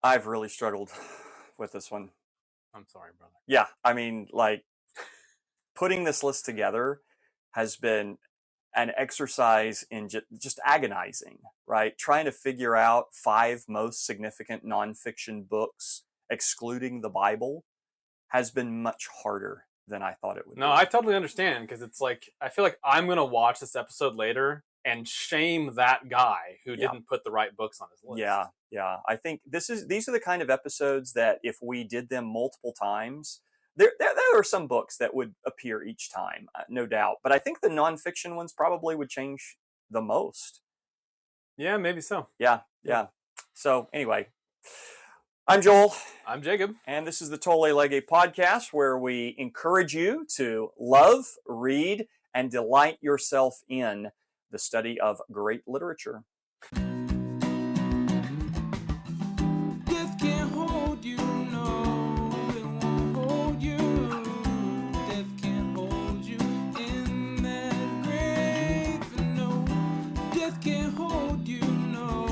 I've really struggled with this one. I'm sorry, brother. Yeah, I mean, like putting this list together has been an exercise in just agonizing, right? Trying to figure out five most significant nonfiction books, excluding the Bible, has been much harder than I thought it would No, be. I totally understand because it's like I feel like I'm gonna watch this episode later and shame that guy who Yeah, didn't put the right books on his yeah, list. yeah. I think these are the kind of episodes that if we did them multiple times, there are some books that would appear each time, no doubt. But I think the nonfiction ones probably would change the most. Yeah, maybe so. Yeah, Yeah. yeah. So anyway, I'm Joel, I'm Jacob. and this is the Tolle Lege podcast, where we encourage you to love, read, and delight yourself in the study of great literature. Death can't hold you, no, it won't hold you. Death can't hold you in that grave, no. Death can't hold you, no,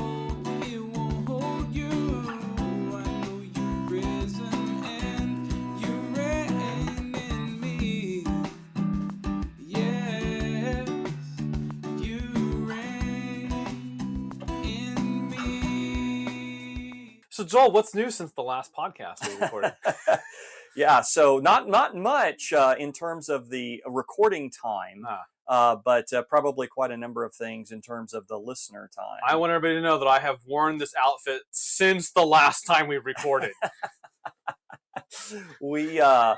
it won't hold you. I know you've risen and you reign in me. Yes, you reign in me. So Joel, what's new since the last podcast we recorded? Yeah, so not much in terms of the recording time, but probably quite a number of things in terms of the listener time. I want everybody to know that I have worn this outfit since the last time we recorded. we are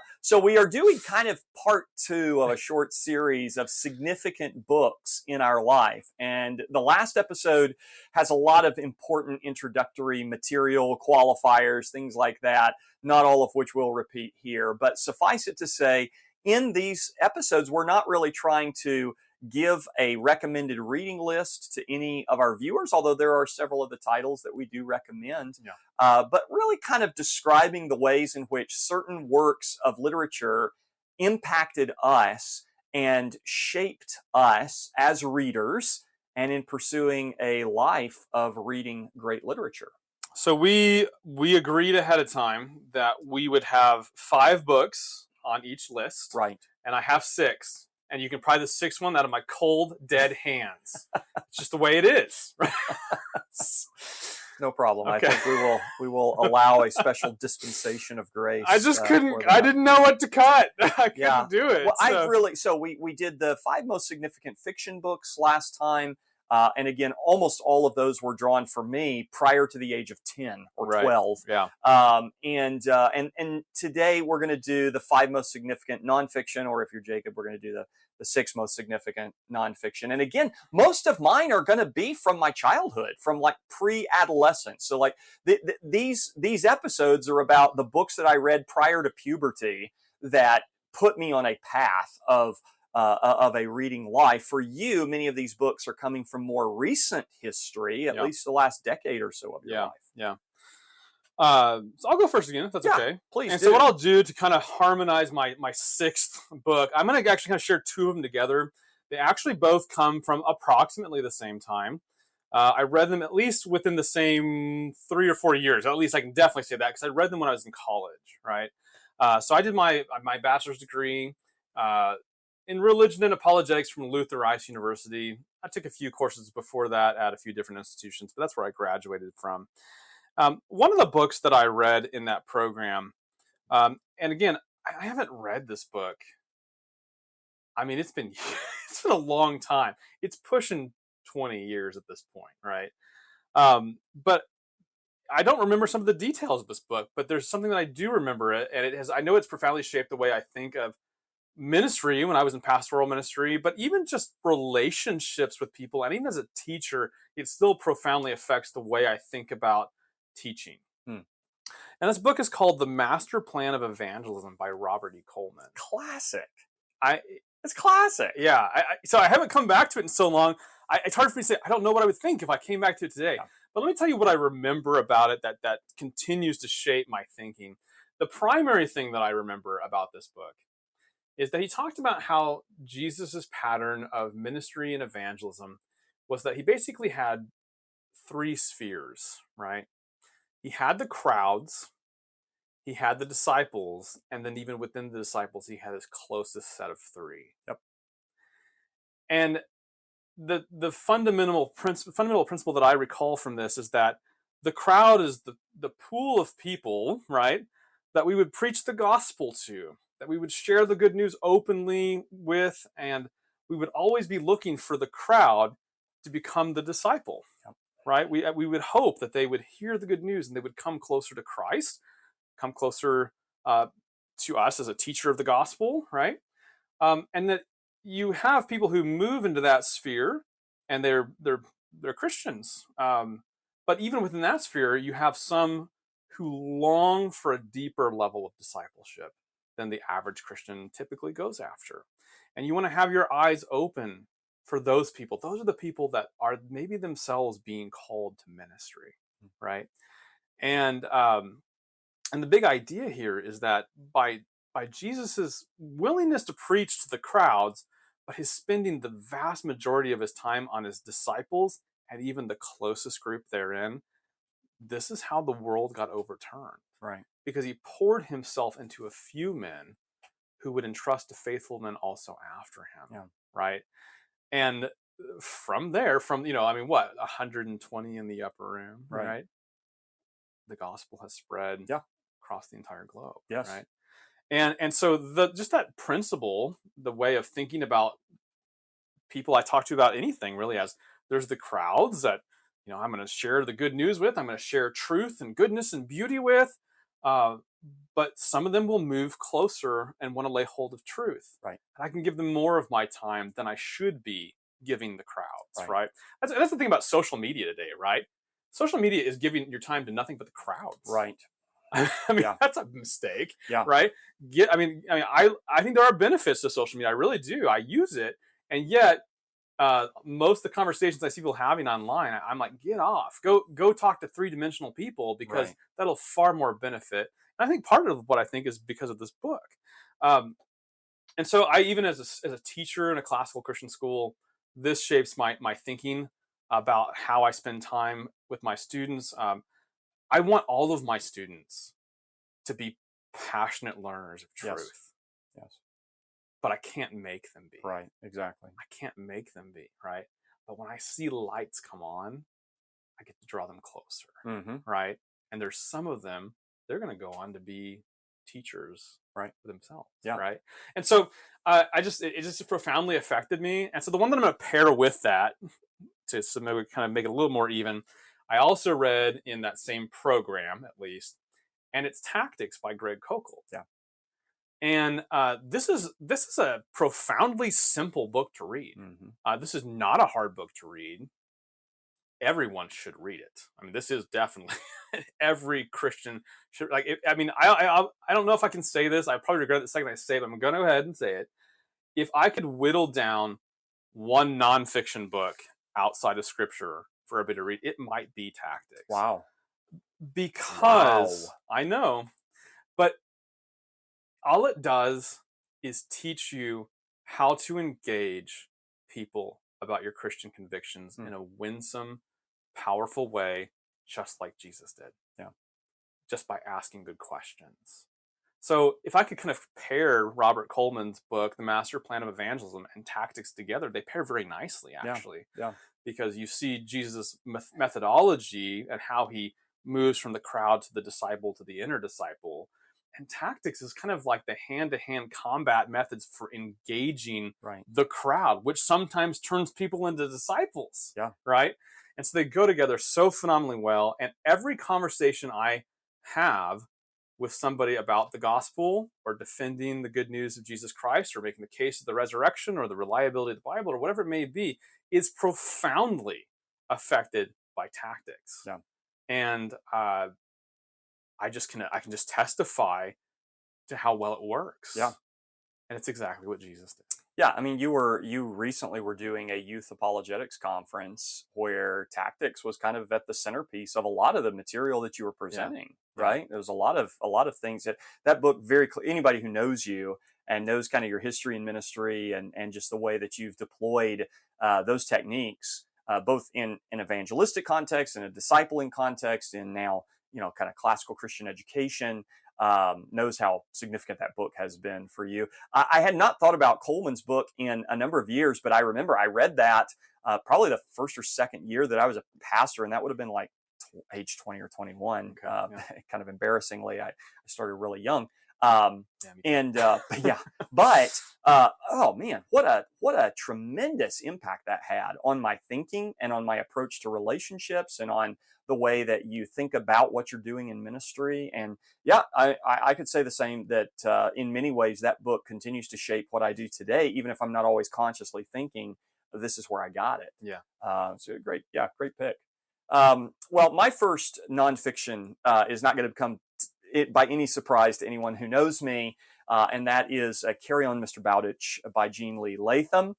doing kind of part two of a short series of significant books in our life, and the last episode has a lot of important introductory material, qualifiers, things like that, not all of which we'll repeat here, but suffice it to say, in these episodes we're not really trying to give a recommended reading list to any of our viewers, although there are several of the titles that we do recommend. Yeah. But really kind of describing the ways in which certain works of literature impacted us and shaped us as readers and in pursuing a life of reading great literature. So we agreed ahead of time that we would have 5 books on each list. Right. And I have 6. And you can pry the 6th one out of my cold, dead hands. It's just the way it is. No problem. Okay. I think we will allow a special dispensation of grace. I just couldn't. I didn't know what to cut. I couldn't do it. Well, we did the 5 most significant fiction books last time. And again, almost all of those were drawn for me prior to the age of 10 or 12. Yeah. And today we're going to do the 5 most significant nonfiction, or if you're Jacob, we're going to do the 6 most significant nonfiction. And again, most of mine are going to be from my childhood, from like pre-adolescence. So like these episodes are about the books that I read prior to puberty that put me on a path of a reading life. For you, many of these books are coming from more recent history, at least the last decade or so of your life. Yeah. So I'll go first again, if that's okay. Please and do. So what I'll do to kind of harmonize my 6th book, I'm going to actually kind of share 2 of them together. They actually both come from approximately the same time. I read them at least within the same 3 or 4 years. At least I can definitely say that because I read them when I was in college, right? So I did my bachelor's degree in religion and apologetics from Luther Rice University. I took a few courses before that at a few different institutions, but that's where I graduated from. One of the books that I read in that program, and again, I haven't read this book. I mean, it's been a long time. It's pushing 20 years at this point, right? But I don't remember some of the details of this book, but there's something that I do remember it, and I know it's profoundly shaped the way I think of ministry when I was in pastoral ministry, but even just relationships with people, and even as a teacher, it still profoundly affects the way I think about teaching. And this book is called The Master Plan of Evangelism by Robert E. Coleman. Classic. It's classic. Yeah. So I haven't come back to it in so long. It's hard for me to say. I don't know what I would think if I came back to it today. Yeah. But let me tell you what I remember about it that continues to shape my thinking. The primary thing that I remember about this book is that he talked about how Jesus' pattern of ministry and evangelism was that he basically had 3 spheres, right? He had the crowds, he had the disciples, and then even within the disciples, he had his closest set of three. Yep. And the fundamental principle that I recall from this is that the crowd is the pool of people, right, that we would preach the gospel to, that we would share the good news openly with, and we would always be looking for the crowd to become the disciple. Yep. Right? We would hope that they would hear the good news and they would come closer to Christ, come closer to us as a teacher of the gospel, right? And that you have people who move into that sphere, and they're Christians. But even within that sphere, you have some who long for a deeper level of discipleship than the average Christian typically goes after. And you want to have your eyes open for those people. Those are the people that are maybe themselves being called to ministry, right? And the big idea here is that by Jesus's willingness to preach to the crowds, but his spending the vast majority of his time on his disciples and even the closest group therein, this is how the world got overturned. Right. Because he poured himself into a few men who would entrust to faithful men also after him. Yeah. Right. And from there, from, 120 in the upper room, right? The gospel has spread across the entire globe. Yes. Right. And so just that principle, the way of thinking about people I talk to about anything really, as there's the crowds that, I'm going to share the good news with, I'm going to share truth and goodness and beauty with, but some of them will move closer and want to lay hold of truth. Right. And I can give them more of my time than I should be giving the crowds, right? That's the thing about social media today, right? Social media is giving your time to nothing but the crowds. Right. I mean, that's a mistake, Yeah. right? I think there are benefits to social media. I really do. I use it, and yet most of the conversations I see people having online, I'm like, get off. Go talk to three-dimensional people, because that'll far more benefit. And I think part of what I think is because of this book. And so I, even as a teacher in a classical Christian school, this shapes my thinking about how I spend time with my students. I want all of my students to be passionate learners of truth. Yes. But I can't make them be. Right. Exactly. I can't make them be, right? But when I see lights come on, I get to draw them closer, right? And there's some of them, they're going to go on to be teachers, right, for themselves, right? And so it just profoundly affected me. And so the one that I'm going to pair with that, to maybe kind of make it a little more even, I also read in that same program, at least, and it's Tactics by Greg Koukl. Yeah. And this is a profoundly simple book to read. This is not a hard book to read. Everyone should read it. I mean, this is definitely every Christian should like. I don't know if I can say this. I probably regret it the second I say it, but I'm going to go ahead and say it. If I could whittle down one nonfiction book outside of Scripture for everybody to read, it might be Tactics. Wow. Because I know, but all it does is teach you how to engage people about your Christian convictions in a winsome, powerful way, just like Jesus did. Yeah. Just by asking good questions. So if I could kind of pair Robert Coleman's book, The Master Plan of Evangelism, and Tactics together, they pair very nicely, actually. Yeah. Because you see Jesus' methodology and how he moves from the crowd to the disciple to the inner disciple. And Tactics is kind of like the hand-to-hand combat methods for engaging the crowd, which sometimes turns people into disciples. Yeah. Right? And so they go together so phenomenally well. And every conversation I have with somebody about the gospel, or defending the good news of Jesus Christ, or making the case of the resurrection, or the reliability of the Bible, or whatever it may be, is profoundly affected by Tactics. Yeah. And I can just testify to how well it works. Yeah. And it's exactly what Jesus did. Yeah, I mean, you recently were doing a youth apologetics conference where Tactics was kind of at the centerpiece of a lot of the material that you were presenting, right? There was a lot of things that book very clear. Anybody who knows you and knows kind of your history in ministry and just the way that you've deployed those techniques, both in an evangelistic context, in a discipling context, and now kind of classical Christian education, knows how significant that book has been for you. I had not thought about Coleman's book in a number of years, but I remember I read that probably the first or second year that I was a pastor, and that would have been like age 20 or 21. Okay, yeah. Kind of embarrassingly, I started really young. Yeah, me too. And yeah, but oh man, what a tremendous impact that had on my thinking and on my approach to relationships and on the way that you think about what you're doing in ministry. And yeah, I could say the same, that in many ways that book continues to shape what I do today, even if I'm not always consciously thinking this is where I got it. Yeah. So great pick. Well, my first nonfiction is not going to become by any surprise to anyone who knows me, and that is Carry On, Mr. Bowditch by Jean Lee Latham,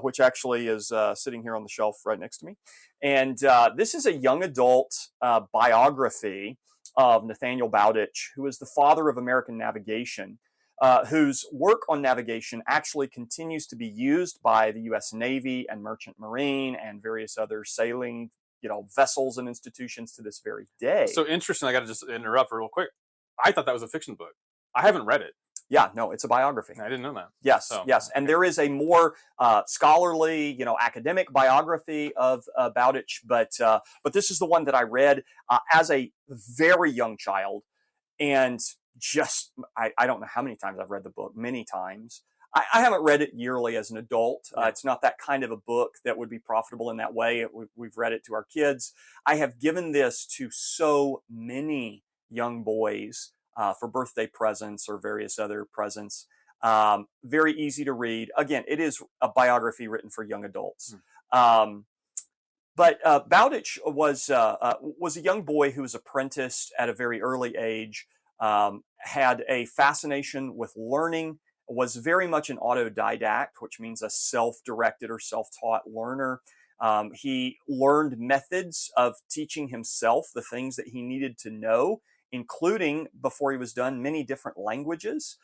which actually is sitting here on the shelf right next to me. And this is a young adult biography of Nathaniel Bowditch, who is the father of American navigation, whose work on navigation actually continues to be used by the U.S. Navy and Merchant Marine and various other sailing vessels and institutions to this very day. So interesting. I got to just interrupt real quick. I thought that was a fiction book. I haven't read it. Yeah, no, it's a biography. I didn't know that. Yes, So, yes. And there is a more scholarly, academic biography of Bowditch, but this is the one that I read as a very young child. And just, I don't know how many times I've read the book, many times. I haven't read it yearly as an adult. It's not that kind of a book that would be profitable in that way. We've read it to our kids. I have given this to so many young boys for birthday presents or various other presents. Very easy to read. Again, it is a biography written for young adults. But Bowditch was a young boy who was apprenticed at a very early age, had a fascination with learning, was very much an autodidact, which means a self-directed or self-taught learner. He learned methods of teaching himself the things that he needed to know, including, before he was done, many different languages.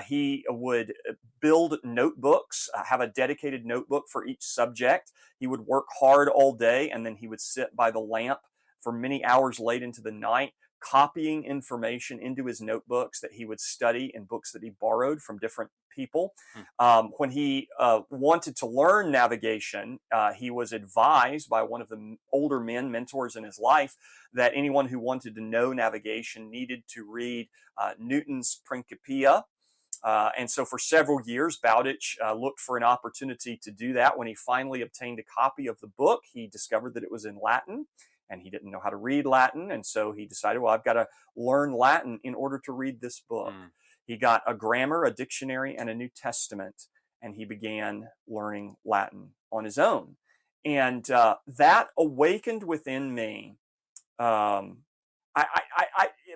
He would build notebooks, have a dedicated notebook for each subject. He would work hard all day, and then he would sit by the lamp for many hours late into the night, copying information into his notebooks that he would study in books that he borrowed from different people. When he wanted to learn navigation, he was advised by one of the older mentors in his life, that anyone who wanted to know navigation needed to read Newton's Principia. And so for several years, Bowditch looked for an opportunity to do that. When he finally obtained a copy of the book, he discovered that it was in Latin, and he didn't know how to read Latin. And so he decided, well, I've got to learn Latin in order to read this book. He got a grammar, a dictionary, and a New Testament, and he began learning Latin on his own. And that awakened within me,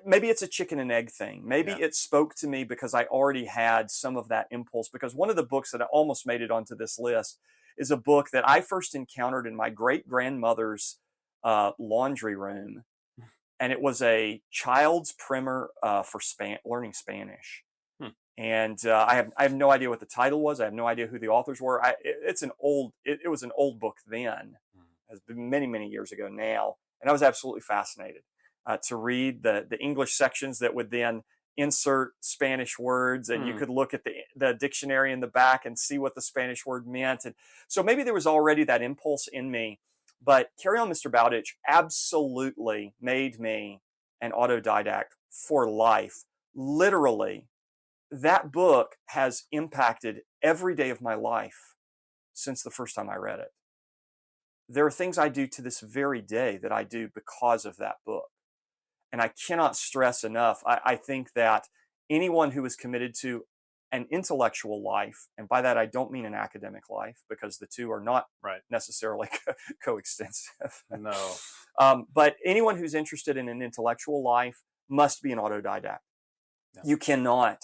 maybe it's a chicken and egg thing. Maybe it spoke to me because I already had some of that impulse. Because one of the books that almost made it onto this list is a book that I first encountered in my great-grandmother's laundry room, and it was a child's primer for learning Spanish. And I have no idea what the title was. I have no idea who the authors were. It was an old book then. It's been many years ago now, and I was absolutely fascinated to read the English sections that would then insert Spanish words, and you could look at the dictionary in the back and see what the Spanish word meant. And so maybe there was already that impulse in me. But Carry On, Mr. Bowditch absolutely made me an autodidact for life. Literally, that book has impacted every day of my life since the first time I read it. There are things I do to this very day that I do because of that book. And I cannot stress enough, I think that anyone who is committed to an intellectual life, and by that I don't mean an academic life, because the two are not necessarily coextensive. No. But anyone who's interested in an intellectual life must be an autodidact. Yeah. You cannot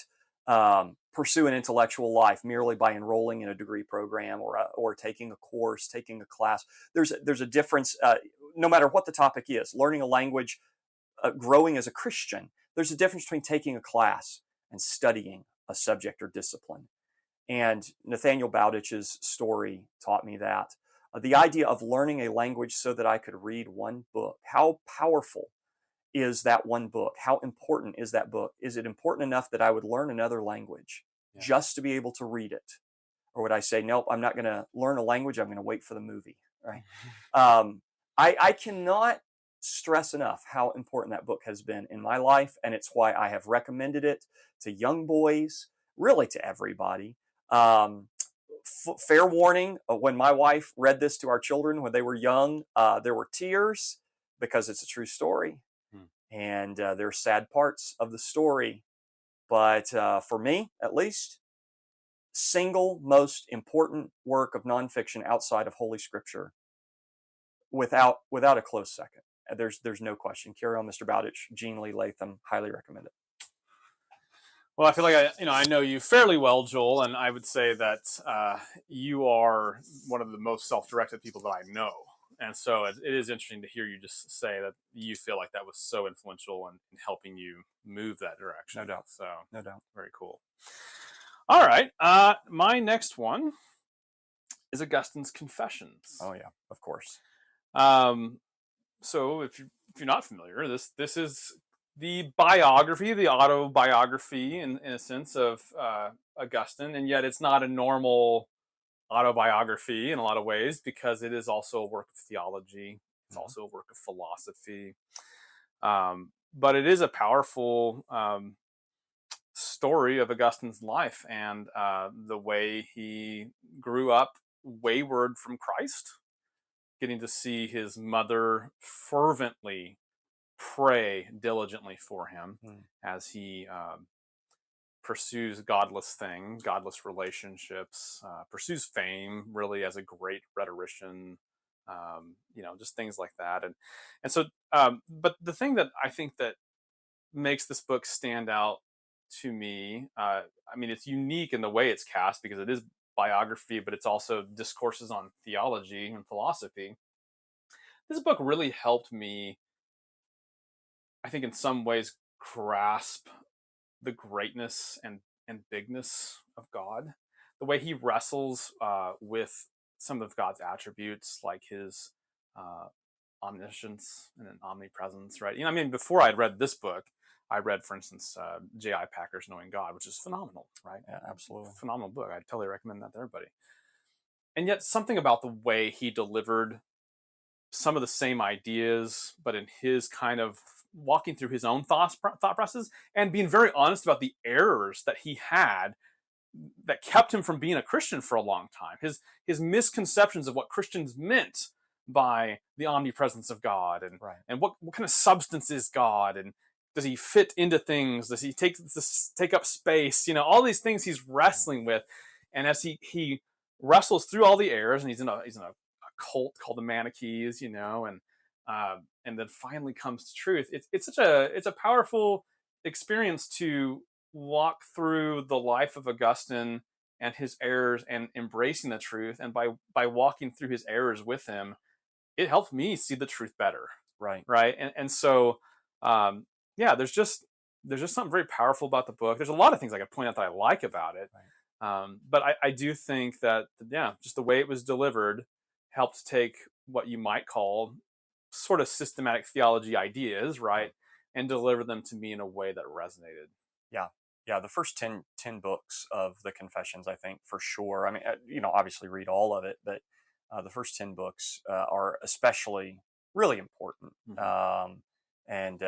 pursue an intellectual life merely by enrolling in a degree program or taking a course, taking a class. There's a difference, no matter what the topic is. Learning a language, growing as a Christian, there's a difference between taking a class and studying a subject or discipline. And Nathaniel Bowditch's story taught me that. The idea of learning a language so that I could read one book, how powerful is that one book? How important is that book? Is it important enough that I would learn another language just to be able to read it? Or would I say, nope, I'm not going to learn a language. I'm going to wait for the movie, right? I cannot stress enough how important that book has been in my life, and it's why I have recommended it to young boys, really to everybody. Fair warning, when my wife read this to our children when they were young, there were tears because it's a true story. And there are sad parts of the story. But for me, at least, single most important work of nonfiction outside of Holy Scripture, without a close second. There's no question. Carry On, Mr. Bowditch, Gene Lee Latham, highly recommend it. Well, I feel like I know you fairly well, Joel, and I would say that you are one of the most self-directed people that I know. And so it is interesting to hear you just say that you feel like that was so influential in helping you move that direction. No doubt. So no doubt. Very cool. All right. My next one is Augustine's Confessions. Oh yeah, of course. So if you're not familiar, this is the biography, the autobiography in a sense of Augustine, and yet it's not a normal autobiography in a lot of ways, because it is also a work of theology. It's also a work of philosophy. But it is a powerful story of Augustine's life and the way he grew up wayward from Christ, getting to see his mother fervently pray diligently for him as he pursues godless things, godless relationships, pursues fame really as a great rhetorician, just things like that. And so, but the thing that I think that makes this book stand out to me, it's unique in the way it's cast because it is biography, but it's also discourses on theology and philosophy. This book really helped me, I think, in some ways grasp the greatness and bigness of God, the way he wrestles with some of God's attributes, like his omniscience and an omnipresence, right? Before I'd read this book, I read, for instance, J.I. Packer's Knowing God, which is phenomenal, right? Yeah, absolutely. Phenomenal book. I'd totally recommend that to everybody. And yet something about the way he delivered some of the same ideas, but in his kind of walking through his own thought processes and being very honest about the errors that he had that kept him from being a Christian for a long time. His misconceptions of what Christians meant by the omnipresence of God and what kind of substance is God, and does he fit into things? Does he take up space? All these things he's wrestling with. And as he wrestles through all the errors, and he's in a cult called the Manichees, and then finally comes to truth. It's a powerful experience to walk through the life of Augustine and his errors and embracing the truth. And by walking through his errors with him, it helped me see the truth better. Right. And so, there's just something very powerful about the book. There's a lot of things I could point out that I like about it. But I do think that, just the way it was delivered helped take what you might call sort of systematic theology ideas, right, and deliver them to me in a way that resonated. Yeah, the first 10 books of the Confessions, I think, for sure. Obviously read all of it, but the first 10 books are especially really important. And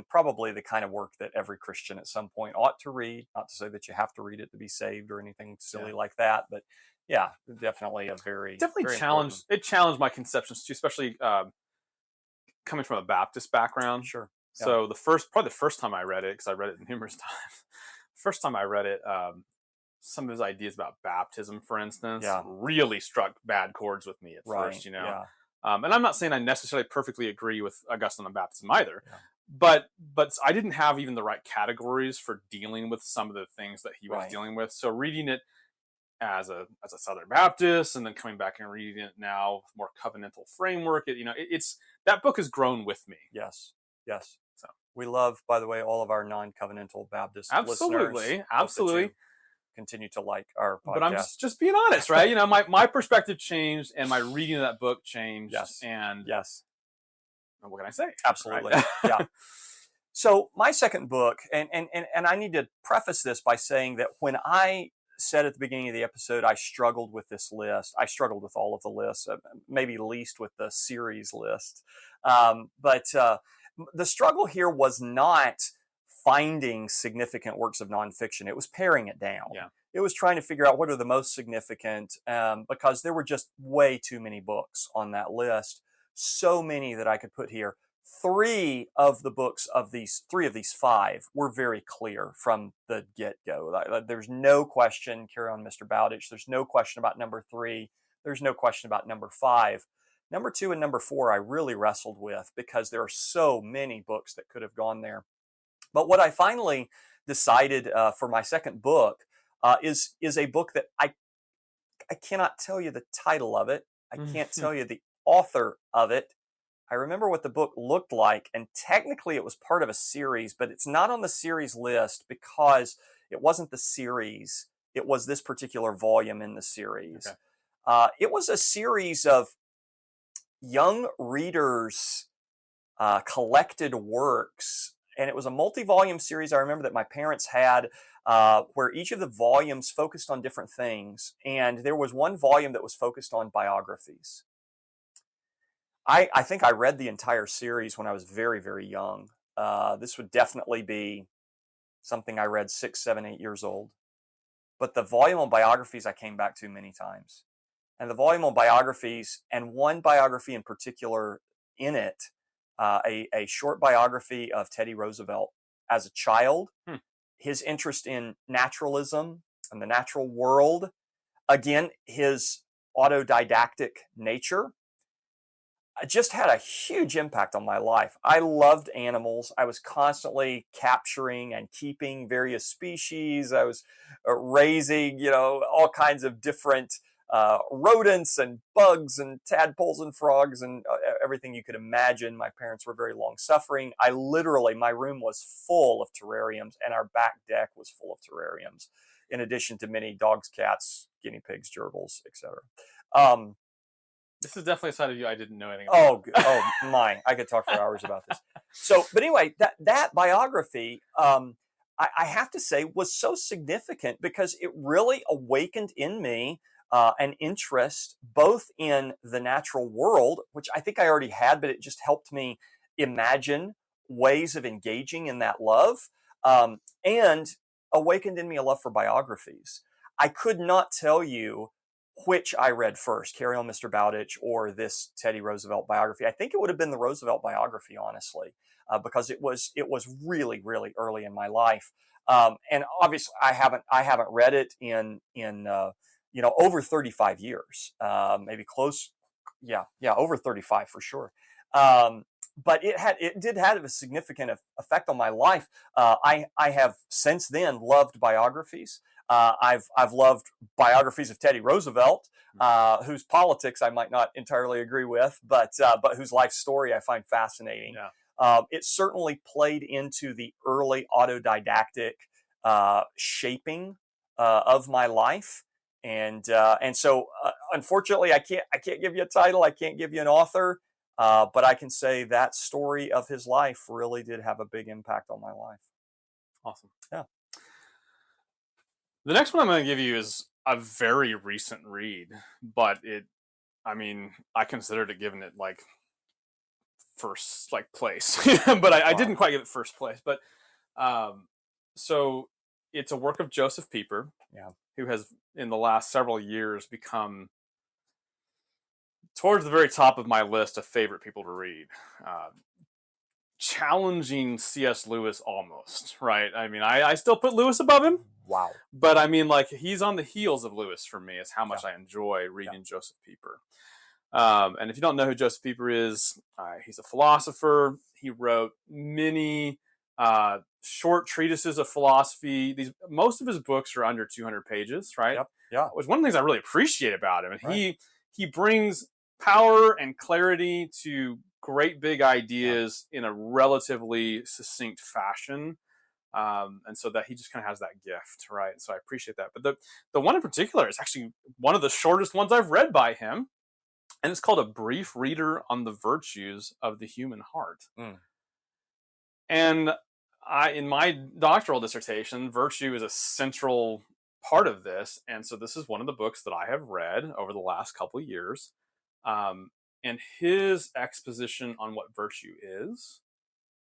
probably the kind of work that every Christian at some point ought to read. Not to say that you have to read it to be saved or anything silly like that, but yeah, definitely very challenged. Important. It challenged my conceptions too, especially coming from a Baptist background. Sure. So the first time I read it, because I read it numerous times. First time I read it, some of his ideas about baptism, for instance, really struck bad chords with me at first. And I'm not saying I necessarily perfectly agree with Augustine on baptism either, but I didn't have even the right categories for dealing with some of the things that he was dealing with. So reading it as a Southern Baptist, and then coming back and reading it now with more covenantal framework, it's that book has grown with me. Yes. So we love, by the way, all of our non-covenantal Baptist listeners. Absolutely. Continue to like our podcast. But I'm just being honest, right? My perspective changed, and my reading of that book changed. Yes. And yes. what can I say? Absolutely. Right? Yeah. So my second book, and I need to preface this by saying that when I said at the beginning of the episode I struggled with this list, I struggled with all of the lists, maybe least with the series list. But the struggle here was not finding significant works of nonfiction. It was paring it down. Yeah. It was trying to figure out what are the most significant, because there were just way too many books on that list. So many that I could put here. Three of these five were very clear from the get-go. There's no question, Carry On, Mr. Bowditch. There's no question about number 3. There's no question about number 5. Number 2 and number 4 I really wrestled with because there are so many books that could have gone there. But what I finally decided for my second book is a book that I cannot tell you the title of it. I can't tell you the author of it. I remember what the book looked like, and technically it was part of a series, but it's not on the series list because it wasn't the series. It was this particular volume in the series. Okay. It was a series of young readers' collected works, and it was a multi-volume series I remember that my parents had, where each of the volumes focused on different things, and there was one volume that was focused on biographies. I think I read the entire series when I was very, very young. This would definitely be something I read 6, 7, 8 years old. But the volume on biographies I came back to many times. And the volume on biographies, and one biography in particular in it, a short biography of Teddy Roosevelt as a child, his interest in naturalism and the natural world, again, his autodidactic nature, just had a huge impact on my life. I loved animals. I was constantly capturing and keeping various species. I was raising, all kinds of different rodents and bugs and tadpoles and frogs and everything you could imagine. My parents were very long-suffering. My room was full of terrariums, and our back deck was full of terrariums, in addition to many dogs, cats, guinea pigs, gerbils, etc. This is definitely a side of you I didn't know anything about. Oh my! I could talk for hours about this. But anyway, that biography, I have to say, was so significant because it really awakened in me an interest both in the natural world, which I think I already had, but it just helped me imagine ways of engaging in that love, and awakened in me a love for biographies. I could not tell you which I read first, Carry On, Mr. Bowditch, or this Teddy Roosevelt biography. I think it would have been the Roosevelt biography, honestly, because it was really, really early in my life. And obviously, I haven't read it in over 35 years, maybe close, over 35 for sure. But it did have a significant effect on my life. I have since then loved biographies. I've loved biographies of Teddy Roosevelt, whose politics I might not entirely agree with, but whose life story I find fascinating. Yeah. It certainly played into the early autodidactic shaping of my life, and so unfortunately I can't give you a title, I can't give you an author, but I can say that story of his life really did have a big impact on my life. Awesome. Yeah. The next one I'm going to give you is a very recent read, but I considered it giving it first place, but I didn't quite give it first place. But so it's a work of Joseph Pieper, who has in the last several years become towards the very top of my list of favorite people to read. Challenging C.S. Lewis almost, right? I still put Lewis above him. Wow. But he's on the heels of Lewis for me, is how much I enjoy reading Joseph Pieper. And if you don't know who Joseph Pieper is, he's a philosopher. He wrote many short treatises of philosophy. Most of his books are under 200 pages, right? Yep. Yeah. Which one of the things I really appreciate about him. And he brings power and clarity to great big ideas in a relatively succinct fashion. And so that he just kind of has that gift, right? So I appreciate that. But the one in particular is actually one of the shortest ones I've read by him. and it's called A Brief Reader on the Virtues of the Human Heart. Mm. And in my doctoral dissertation, virtue is a central part of this, and so this is one of the books that I have read over the last couple of years. And his exposition on what virtue is,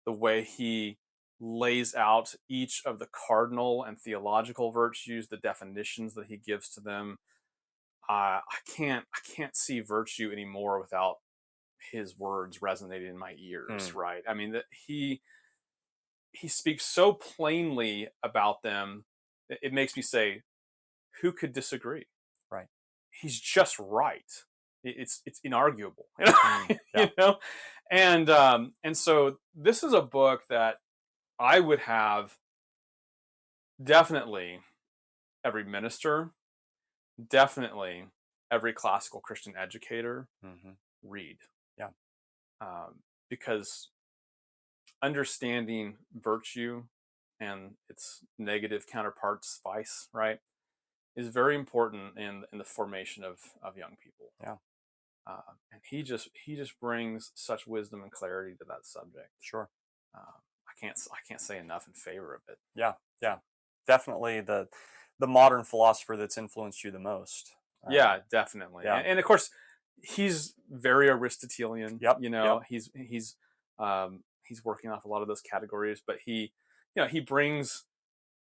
the way he lays out each of the cardinal and theological virtues, the definitions that he gives to them. I can't see virtue anymore without his words resonating in my ears. Right? I mean, that he speaks so plainly about them. It makes me say, who could disagree? Right. He's just right. It's inarguable. Yeah. You know, and so this is a book that I would have definitely every minister, definitely every classical Christian educator read. Yeah. Because understanding virtue and its negative counterparts, vice, right, is very important in the formation of young people. Yeah. And he just brings such wisdom and clarity to that subject. Sure. I can't say enough in favor of it. Yeah. Yeah. Definitely the modern philosopher that's influenced you the most. Yeah, definitely. Yeah. And of course, he's very Aristotelian. Yep. You know, he's working off a lot of those categories, but he brings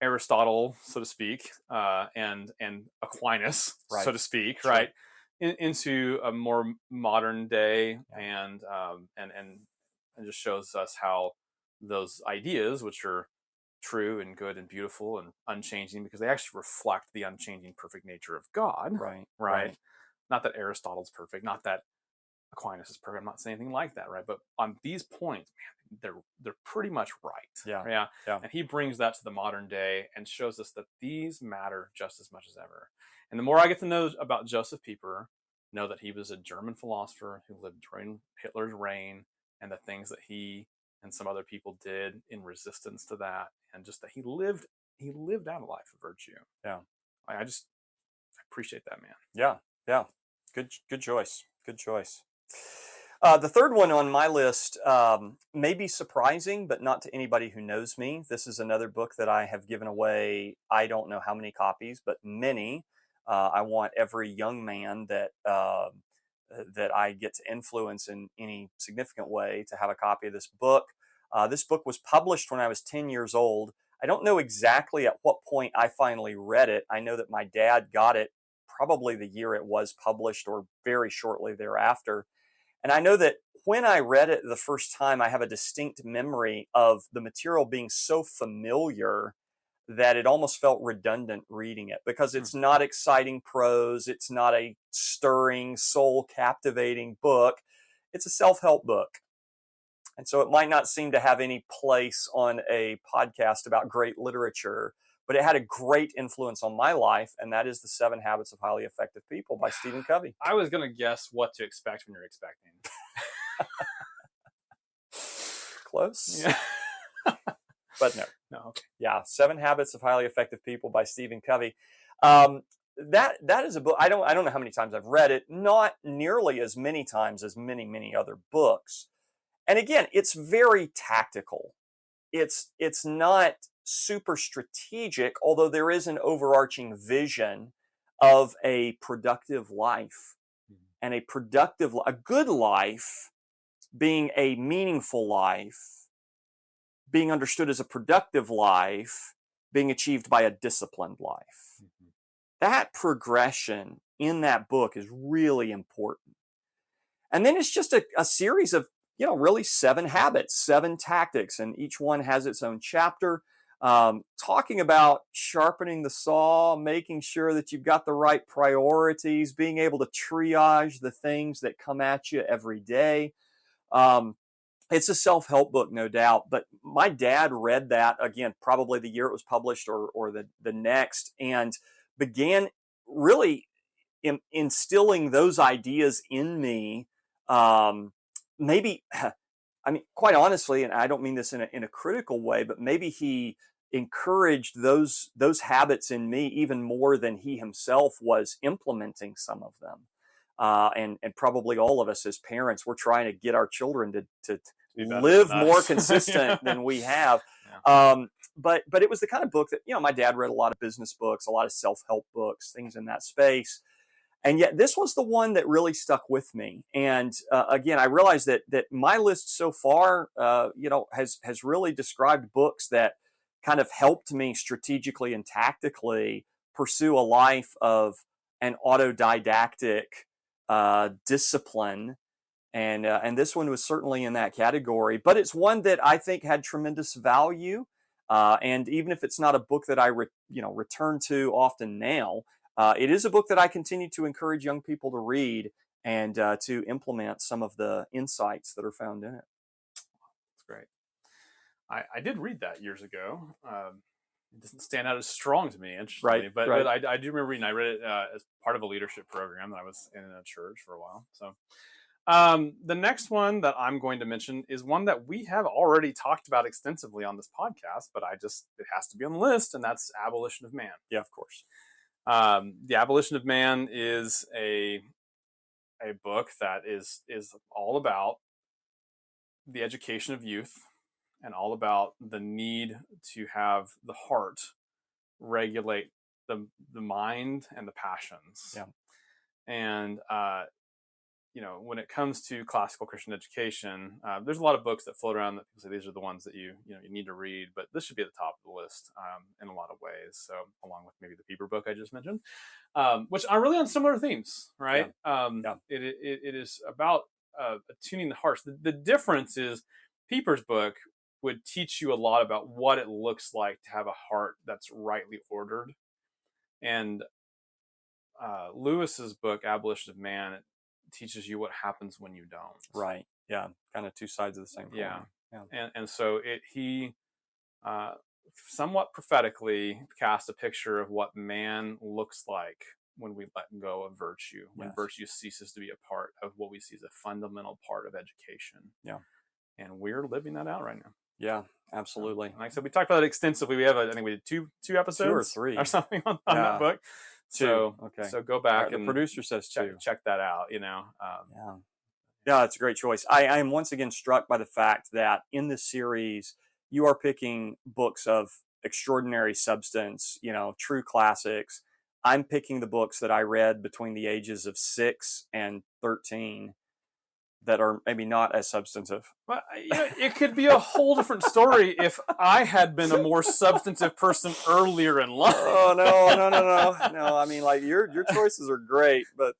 Aristotle, so to speak, and Aquinas, Right. so to speak, Sure. right, into a more modern day, and just shows us how those ideas, which are true and good and beautiful and unchanging, because they actually reflect the unchanging, perfect nature of God. Right. Not that Aristotle's perfect, not that Aquinas is perfect. I'm not saying anything like that, right? But on these points, man, they're pretty much right. Yeah. And he brings that to the modern day and shows us that these matter just as much as ever. And the more I get to know about Joseph Pieper, know that he was a German philosopher who lived during Hitler's reign, and the things that he and some other people did in resistance to that, and just that he lived out a life of virtue. Yeah. I appreciate that, man. Yeah. Good choice. The third one on my list may be surprising, but not to anybody who knows me. This is another book that I have given away, I don't know how many copies, but many. I want every young man that I get to influence in any significant way to have a copy of this book. This book was published when I was 10 years old. I don't know exactly at what point I finally read it. I know that my dad got it probably the year it was published or very shortly thereafter. And I know that when I read it the first time, I have a distinct memory of the material being so familiar that it almost felt redundant reading it, because it's not exciting prose. It's not a stirring, soul captivating book. It's a self-help book. And so it might not seem to have any place on a podcast about great literature, but it had a great influence on my life, and that is The 7 Habits of Highly Effective People by Stephen Covey. I was going to guess what to expect when you're expecting. Close. Yeah. But no. Okay. Yeah, 7 Habits of Highly Effective People by Stephen Covey. That is a book. I don't know how many times I've read it. Not nearly as many times as many other books. And again, it's very tactical. It's not super strategic, although there is an overarching vision of a productive life, and a good life being a meaningful life, being understood as a productive life, being achieved by a disciplined life. That progression in that book is really important. And then it's just a series of, really 7 habits, 7 tactics, and each one has its own chapter, talking about sharpening the saw, making sure that you've got the right priorities, being able to triage the things that come at you every day. It's a self-help book, no doubt, but my dad read that, again, probably the year it was published or the next, and began really instilling those ideas in me. Maybe, I mean, quite honestly, and I don't mean this in a critical way, but maybe he encouraged those habits in me even more than he himself was implementing some of them. and probably all of us as parents, we're trying to get our children to Be better live than more us. consistent Yeah. than we have. Yeah. But it was the kind of book that, my dad read a lot of business books, a lot of self-help books, things in that space. And yet this was the one that really stuck with me. And again, I realized that my list so far, has really described books that kind of helped me strategically and tactically pursue a life of an autodidactic discipline. And this one was certainly in that category. But it's one that I think had tremendous value. And even if it's not a book that I return to often now, it is a book that I continue to encourage young people to read and to implement some of the insights that are found in it. That's great. I did read that years ago. It doesn't stand out as strong to me, interestingly, but I do remember reading. I read it as part of a leadership program that I was in a church for a while. So the next one that I'm going to mention is one that we have already talked about extensively on this podcast, but it has to be on the list, and that's Abolition of Man. Yeah, of course. The Abolition of Man is a book that is all about the education of youth and all about the need to have the heart regulate the mind and the passions. Yeah. And when it comes to classical Christian education, there's a lot of books that float around that people say these are the ones that you need to read, but this should be at the top of the list in a lot of ways. So along with maybe the Bieber book I just mentioned, which are really on similar themes, right? Yeah. It is about attuning the hearts. The difference is Pieper's book would teach you a lot about what it looks like to have a heart that's rightly ordered. And Lewis's book, Abolition of Man, it teaches you what happens when you don't. Right. Yeah. Kind of two sides of the same coin. Yeah. And so he somewhat prophetically cast a picture of what man looks like when we let go of virtue, when virtue ceases to be a part of what we see as a fundamental part of education. Yeah. And we're living that out right now. Yeah, absolutely. Like I said, we talked about it extensively. We have, I think we did two episodes, 2 or 3 or something on that book. So, okay. So go back and the producer says check that out. Yeah, it's a great choice. I am once again struck by the fact that in this series, you are picking books of extraordinary substance, true classics. I'm picking the books that I read between the ages of 6 and 13. That are maybe not as substantive. Well, it could be a whole different story if I had been a more substantive person earlier in life. Oh no! I mean, like your choices are great, but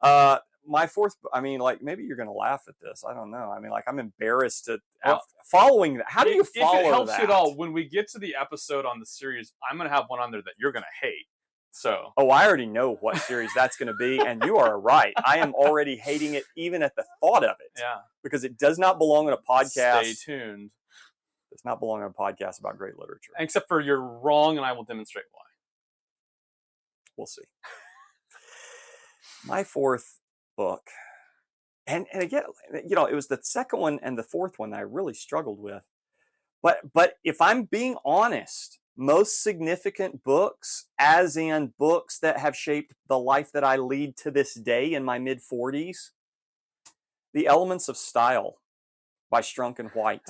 yeah. My fourth. I mean, like maybe you're going to laugh at this. I don't know. I mean, like I'm embarrassed to following that. How do you follow that? If it helps you at all, when we get to the episode on the series, I'm going to have one on there that you're going to hate. So. Oh, I already know what series that's going to be, and you are right. I am already hating it even at the thought of it. Yeah. Because it does not belong on a podcast. Stay tuned. It does not belong on a podcast about great literature. Except for you're wrong, and I will demonstrate why. We'll see. My fourth book, and again, it was the second one and the fourth one that I really struggled with. But if I'm being honest, most significant books, as in books that have shaped the life that I lead to this day in my mid-40s, The Elements of Style by Strunk and White.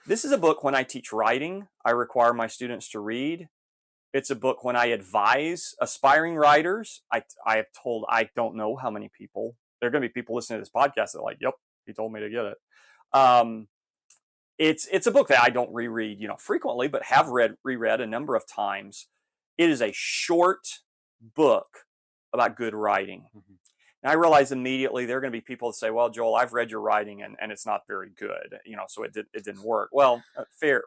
This is a book when I teach writing, I require my students to read. It's a book when I advise aspiring writers. I have told, I don't know how many people, there are going to be people listening to this podcast that are like, yep, he told me to get it. It's a book that I don't reread, frequently, but have reread a number of times. It is a short book about good writing. Mm-hmm. And I realize immediately there are going to be people that say, well, Joel, I've read your writing and it's not very good, so it didn't work. Well, fair.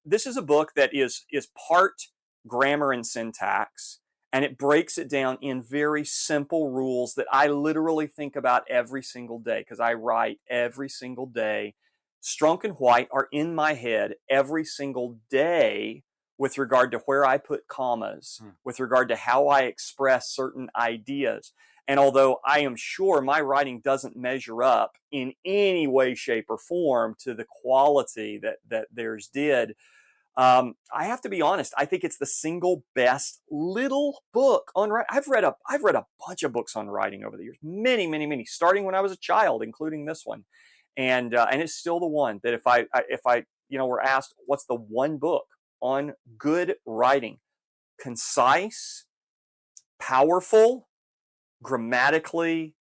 This is a book that is part grammar and syntax, and it breaks it down in very simple rules that I literally think about every single day because I write every single day. Strunk and White are in my head every single day with regard to where I put commas, with regard to how I express certain ideas. And although I am sure my writing doesn't measure up in any way, shape, or form to the quality that theirs did, I have to be honest. I think it's the single best little book on writing. I've read a bunch of books on writing over the years, many, many, many, starting when I was a child, including this one, and it's still the one that if I were asked what's the one book on good writing, concise, powerful, grammatically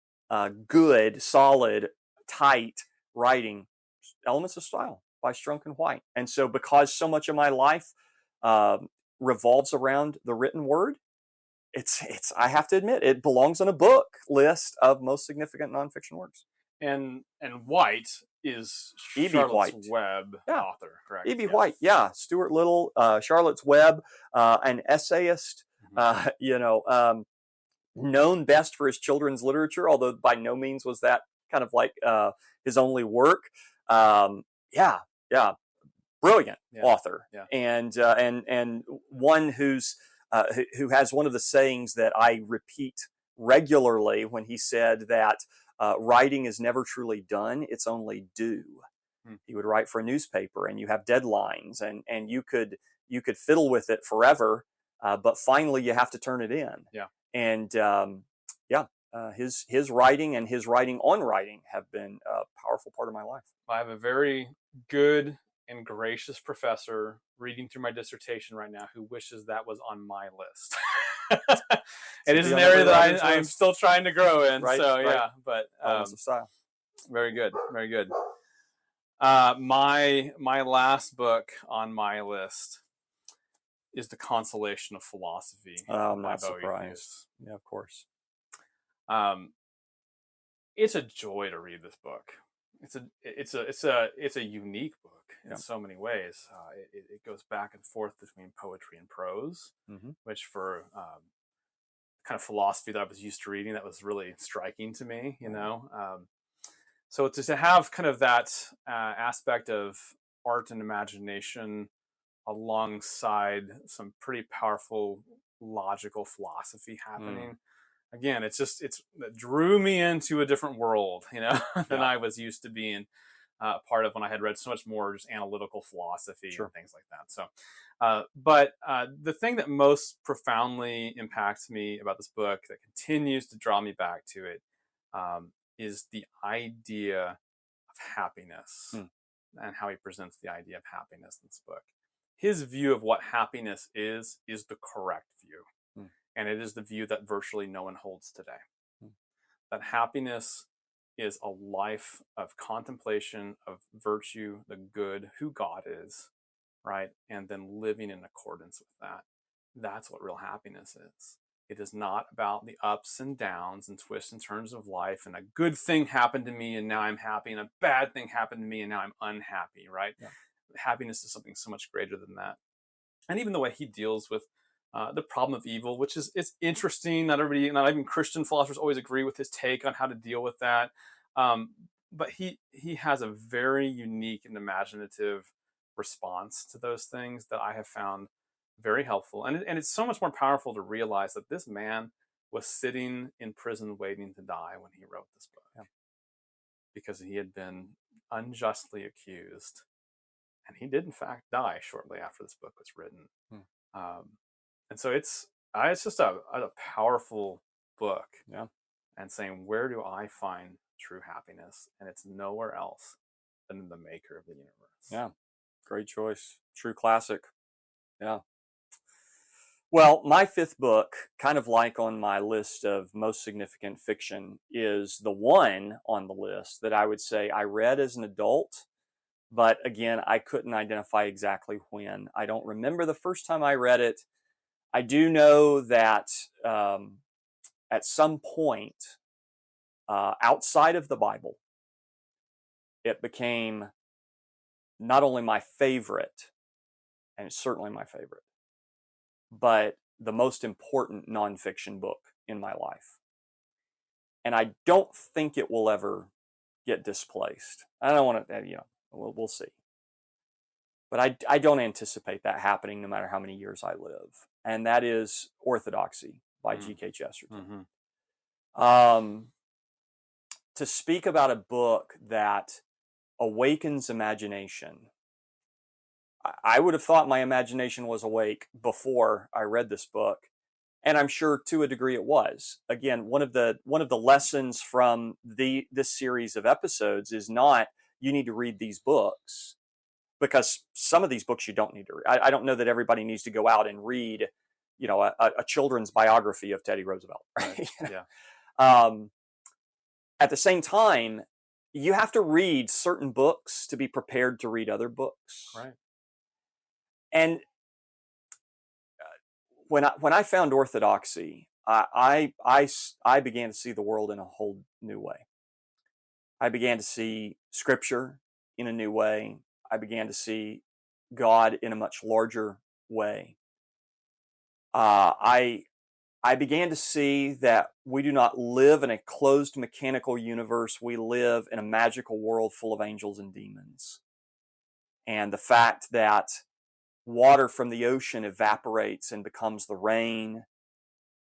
good, solid, tight writing, Elements of Style by Strunk and White. And so because so much of my life uh, revolves around the written word, it's I have to admit, it belongs on a book list of most significant nonfiction works. And White is E.B. Charlotte's White. Web Yeah. author, correct? E.B. White, yeah. Stuart Little, Charlotte's Web, an essayist, known best for his children's literature, although by no means was that kind of like his only work. Yeah, brilliant author, and one who has one of the sayings that I repeat regularly when he said that writing is never truly done; it's only due. He would write for a newspaper, and you have deadlines, and you could fiddle with it forever, but finally you have to turn it in. Yeah. And his writing and his writing on writing have been a powerful part of my life. I have a very good and gracious professor reading through my dissertation right now who wishes that was on my list. It is an area that I'm still trying to grow in. Right, so right. Yeah, but Elements of Style. Very good, very good. My last book on my list is The Consolation of Philosophy. I'm not surprised. Yeah, of course. It's a joy to read this book. It's a unique book in so many ways. It goes back and forth between poetry and prose, which for kind of philosophy that I was used to reading, that was really striking to me. So to have kind of that aspect of art and imagination alongside some pretty powerful logical philosophy happening. Again, it drew me into a different world, than I was used to being part of when I had read so much more just analytical philosophy and things like that. So, but the thing that most profoundly impacts me about this book, that continues to draw me back to it, is the idea of happiness and how he presents the idea of happiness in this book. His view of what happiness is the correct view. And it is the view that virtually no one holds today. That happiness is a life of contemplation of virtue, the good, who God is, right? And then living in accordance with that. That's what real happiness is. It is not about the ups and downs and twists and turns of life, and a good thing happened to me and now I'm happy, and a bad thing happened to me and now I'm unhappy, right? Yeah. Happiness is something so much greater than that. And even the way he deals with the problem of evil, which is interesting. Not even Christian philosophers always agree with his take on how to deal with that. But he has a very unique and imaginative response to those things that I have found very helpful. And it's so much more powerful to realize that this man was sitting in prison waiting to die when he wrote this book, because he had been unjustly accused. And he did, in fact, die shortly after this book was written. And so it's just a powerful book. Yeah. And saying, where do I find true happiness? And it's nowhere else than in the maker of the universe. Yeah. Great choice. True classic. Yeah. Well, my fifth book, kind of like on my list of most significant fiction, is the one on the list that I would say I read as an adult. But again, I couldn't identify exactly when. I don't remember the first time I read it. I do know that at some point outside of the Bible, it became not only my favorite, and it's certainly my favorite, but the most important nonfiction book in my life. And I don't think it will ever get displaced. I don't want to, we'll see. But I don't anticipate that happening no matter how many years I live. And that is Orthodoxy by G.K. Chesterton. To speak about a book that awakens imagination, I would have thought my imagination was awake before I read this book. And I'm sure to a degree it was. Again, one of the lessons from this series of episodes is not you need to read these books, because some of these books you don't need to read. I don't know that everybody needs to go out and read, a children's biography of Teddy Roosevelt. Right? Yeah. At the same time, you have to read certain books to be prepared to read other books. Right. And when I found orthodoxy, I began to see the world in a whole new way. I began to see Scripture in a new way. I began to see God in a much larger way. I began to see that we do not live in a closed mechanical universe. We live in a magical world full of angels and demons. And the fact that water from the ocean evaporates and becomes the rain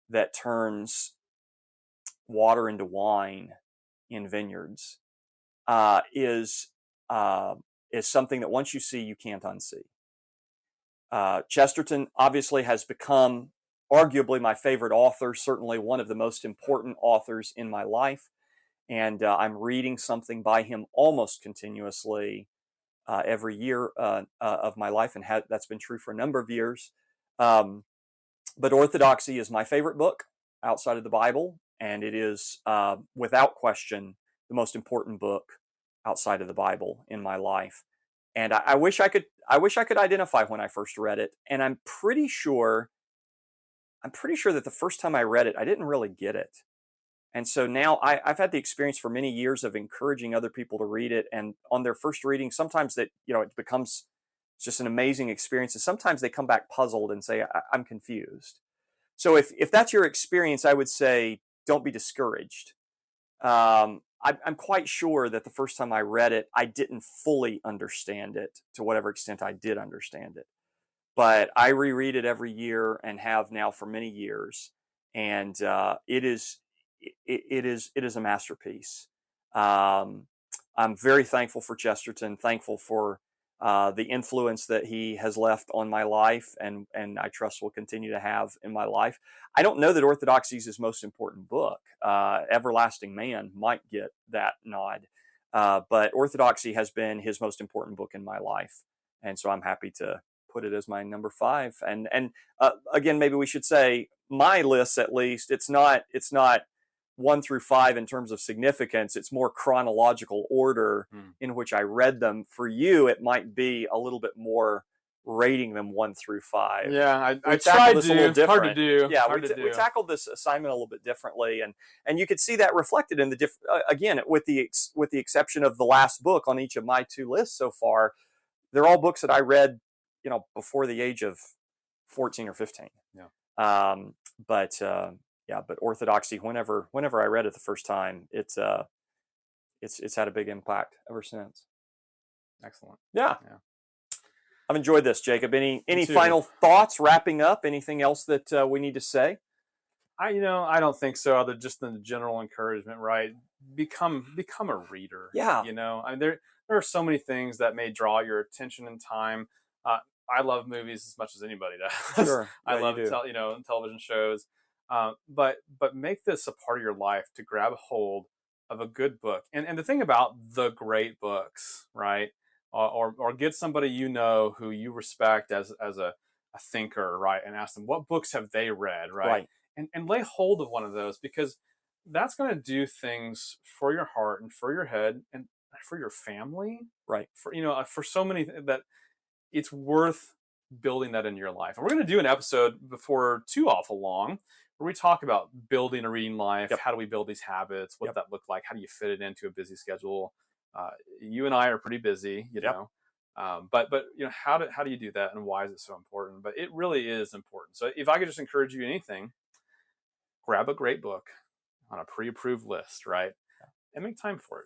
that turns water into wine in vineyards is something that once you see, you can't unsee. Chesterton obviously has become arguably my favorite author, certainly one of the most important authors in my life. And I'm reading something by him almost continuously every year of my life, and that's been true for a number of years. But Orthodoxy is my favorite book outside of the Bible, and it is without question the most important book outside of the Bible in my life. And I wish I could identify when I first read it, and I'm pretty sure that the first time I read it, I didn't really get it. And so now I've had the experience for many years of encouraging other people to read it. And on their first reading, sometimes it becomes just an amazing experience. And sometimes they come back puzzled and say, I'm confused. So if that's your experience, I would say, don't be discouraged. I'm quite sure that the first time I read it, I didn't fully understand it to whatever extent I did understand it. But I reread it every year and have now for many years. And it is a masterpiece. I'm very thankful for Chesterton, thankful for the influence that he has left on my life, and I trust will continue to have in my life. I don't know that Orthodoxy is his most important book. Everlasting Man might get that nod, but Orthodoxy has been his most important book in my life, and so I'm happy to put it as my number 5. And again, maybe we should say my list, at least, it's not 1 through 5 in terms of significance. It's more chronological order in which I read them. For you, it might be a little bit more rating them 1 through 5. Yeah, I tried to. It's hard to do. Yeah, we tackled this assignment a little bit differently, and you could see that reflected in the again, with the exception of the last book on each of my 2 lists so far. They're all books that I read, before the age of 14 or 15. Yeah. But Orthodoxy, whenever I read it the first time, it's had a big impact ever since. Excellent. Yeah. I've enjoyed this, Jacob. Any final thoughts wrapping up? Anything else that we need to say? I don't think so, other just than the general encouragement, right? Become a reader. Yeah. There are so many things that may draw your attention and time. I love movies as much as anybody does. Sure. I love television shows. But make this a part of your life to grab hold of a good book. And the thing about the great books, right? Or get somebody who you respect as a thinker, right? And ask them, what books have they read, right? And lay hold of one of those, because that's going to do things for your heart and for your head and for your family, right? For so many that it's worth building that into your life. And we're going to do an episode before too awful long where we talk about building a reading life. Yep. How do we build these habits? What that look like? How do you fit it into a busy schedule? You and I are pretty busy, know. But how do you do that, and why is it so important? But it really is important. So if I could just encourage you anything, grab a great book on a pre-approved list, right? And make time for it.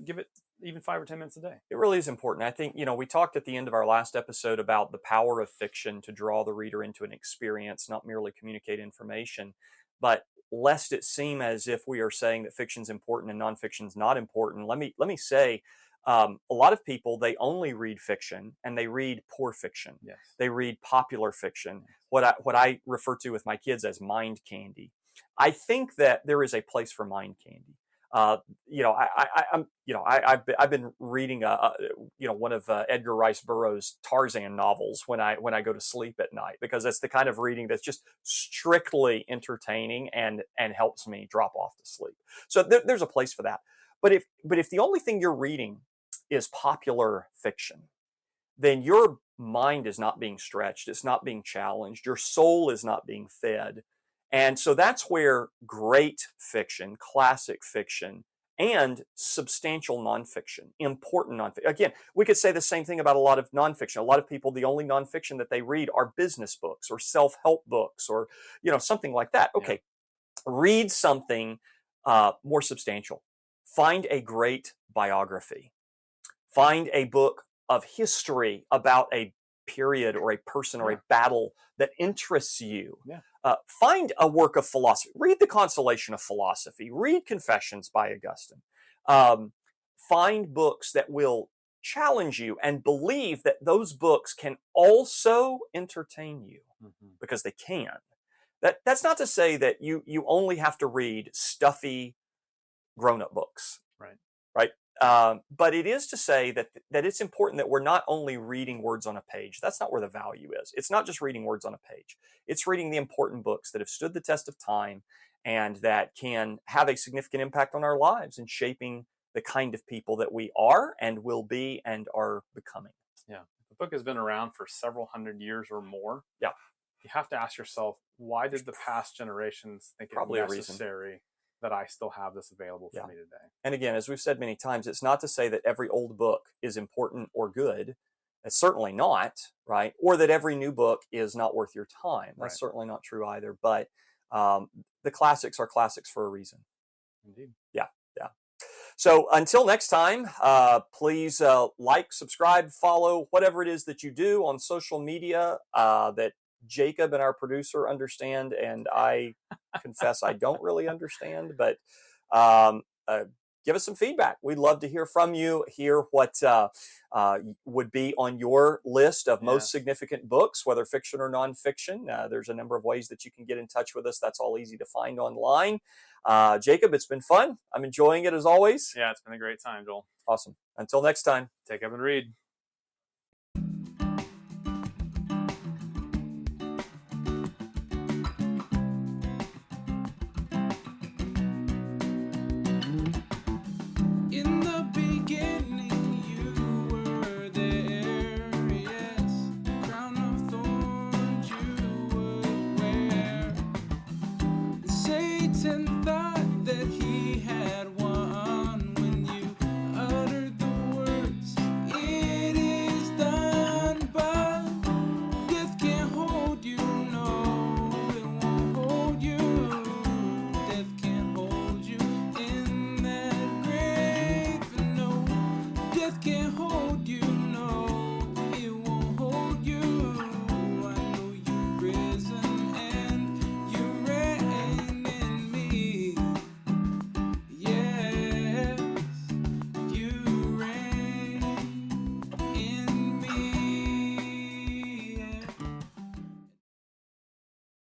Give it even 5 or 10 minutes a day. It really is important. I think, we talked at the end of our last episode about the power of fiction to draw the reader into an experience, not merely communicate information. But lest it seem as if we are saying that fiction's important and nonfiction's not important, let me say, A lot of people, they only read fiction, and they read poor fiction. Yes. They read popular fiction, what I refer to with my kids as mind candy. I think that there is a place for mind candy. I've been reading one of Edgar Rice Burroughs' Tarzan novels when I go to sleep at night, because that's the kind of reading that's just strictly entertaining and helps me drop off to sleep. So there's a place for that. But if the only thing you're reading is popular fiction, then your mind is not being stretched, it's not being challenged, your soul is not being fed. And so that's where great fiction, classic fiction, and substantial nonfiction, important nonfiction. Again, we could say the same thing about a lot of nonfiction. A lot of people, the only nonfiction that they read are business books or self-help books or something like that. Okay, read something more substantial. Find a great biography. Find a book of history about a period or a person or a battle that interests you. Yeah. Find a work of philosophy. Read The Consolation of Philosophy. Read Confessions by Augustine. Find books that will challenge you, and believe that those books can also entertain you, because they can. That's not to say that you only have to read stuffy grown-up books. Right. But it is to say that it's important that we're not only reading words on a page. That's not where the value is. It's not just reading words on a page. It's reading the important books that have stood the test of time and that can have a significant impact on our lives in shaping the kind of people that we are and will be and are becoming. Yeah. The book has been around for several hundred years or more. Yeah. You have to ask yourself, why did the past generations think Probably it necessary that I still have this available for me today? And again, as we've said many times, it's not to say that every old book is important or good. It's certainly not, right? Or that every new book is not worth your time. That's certainly not true either. But the classics are classics for a reason. Indeed. Yeah. So until next time, please like, subscribe, follow, whatever it is that you do on social media that Jacob and our producer understand, and I confess I don't really understand, but give us some feedback. We'd love to hear from you, hear what would be on your list of most significant books, whether fiction or nonfiction. There's a number of ways that you can get in touch with us. That's all easy to find online. Jacob, it's been fun. I'm enjoying it as always. Yeah, it's been a great time, Joel. Awesome. Until next time. Take up and read.